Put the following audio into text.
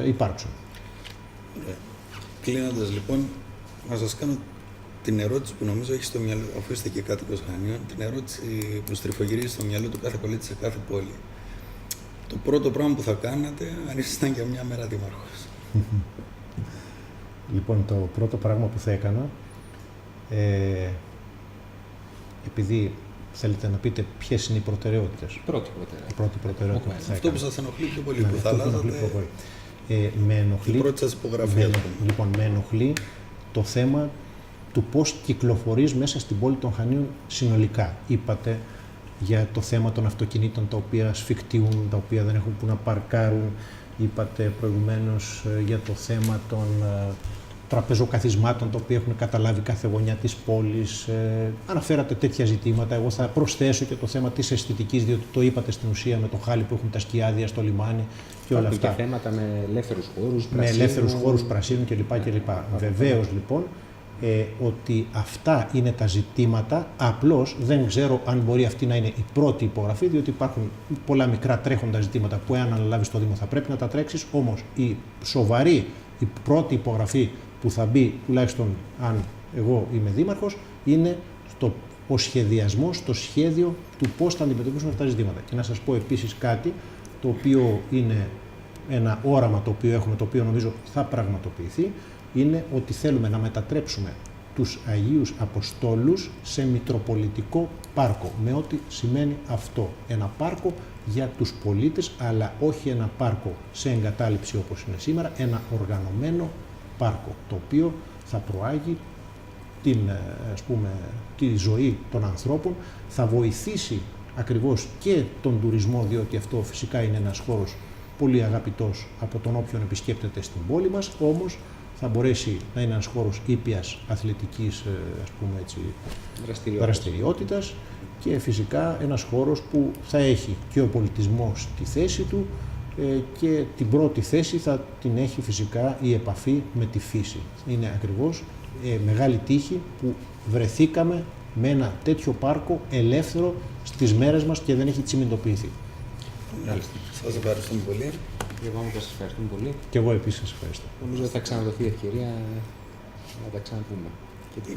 υπάρξουν. Κλείνοντας λοιπόν, να σας κάνω την ερώτηση που νομίζω έχει στο μυαλό, αφού είστε και κάτοικος Χανίων, την ερώτηση που στριφογυρίζει στο μυαλό του κάθε πολίτη σε κάθε πόλη. Το πρώτο πράγμα που θα κάνατε αν ήσασταν για μια μέρα δήμαρχος. Λοιπόν, το πρώτο πράγμα που θα έκανα, επειδή θέλετε να πείτε ποιες είναι οι προτεραιότητες. Πρώτη προτεραιότητα. Που θα αυτό έκανα. που σας ενοχλεί πιο πολύ, που θα αλλάζατε. Με ενοχλεί, η πρώτη σας υπογραφή. Λοιπόν, με ενοχλεί το θέμα του πώς κυκλοφορείς μέσα στην πόλη των Χανίων συνολικά. Είπατε για το θέμα των αυτοκινήτων τα οποία σφιχτιούν, τα οποία δεν έχουν που να παρκάρουν. Είπατε προηγουμένως για το θέμα των τραπεζοκαθισμάτων, τα οποία έχουν καταλάβει κάθε γωνιά της πόλης. Αναφέρατε τέτοια ζητήματα. Εγώ θα προσθέσω και το θέμα της αισθητικής, διότι το είπατε στην ουσία με το χάλι που έχουν τα σκιάδια στο λιμάνι και όλα αυτά. Και θέματα με ελεύθερους χώρους, με ελεύθερους χώρους πρασίνου κλπ. Βεβαίως λοιπόν, ότι αυτά είναι τα ζητήματα, απλώς δεν ξέρω αν μπορεί αυτή να είναι η πρώτη υπογραφή, διότι υπάρχουν πολλά μικρά τρέχοντα ζητήματα που εάν αναλάβεις το Δήμο θα πρέπει να τα τρέξεις, όμως η σοβαρή, η πρώτη υπογραφή που θα μπει, τουλάχιστον αν εγώ είμαι δήμαρχος, είναι ο σχεδιασμός, το σχέδιο του πώς θα αντιμετωπίσουν αυτά τα ζητήματα. Και να σας πω επίσης κάτι, το οποίο είναι ένα όραμα το οποίο έχουμε, το οποίο νομίζω θα πραγματοποιηθεί, είναι ότι θέλουμε να μετατρέψουμε τους Αγίους Αποστόλους σε Μητροπολιτικό πάρκο, με ό,τι σημαίνει αυτό. Ένα πάρκο για τους πολίτες, αλλά όχι ένα πάρκο σε εγκατάλειψη όπως είναι σήμερα, ένα οργανωμένο πάρκο, το οποίο θα προάγει τη ζωή των ανθρώπων, θα βοηθήσει ακριβώς και τον τουρισμό, διότι αυτό φυσικά είναι ένας χώρος πολύ αγαπητός από τον όποιον επισκέπτεται στην πόλη μας, όμως θα μπορέσει να είναι ένας χώρος ήπιας αθλητικής δραστηριότητας και φυσικά ένας χώρος που θα έχει και ο πολιτισμός τη θέση του και την πρώτη θέση θα την έχει φυσικά η επαφή με τη φύση. Είναι ακριβώς μεγάλη τύχη που βρεθήκαμε με ένα τέτοιο πάρκο ελεύθερο στις μέρες μας και δεν έχει τσιμεντοποιηθεί. Σας ευχαριστούμε πολύ. Εγώ σας ευχαριστούμε πολύ. Και εγώ επίσης σας ευχαριστώ. Νομίζω ότι θα ξαναδοθεί ευκαιρία να τα ξαναπούμε και την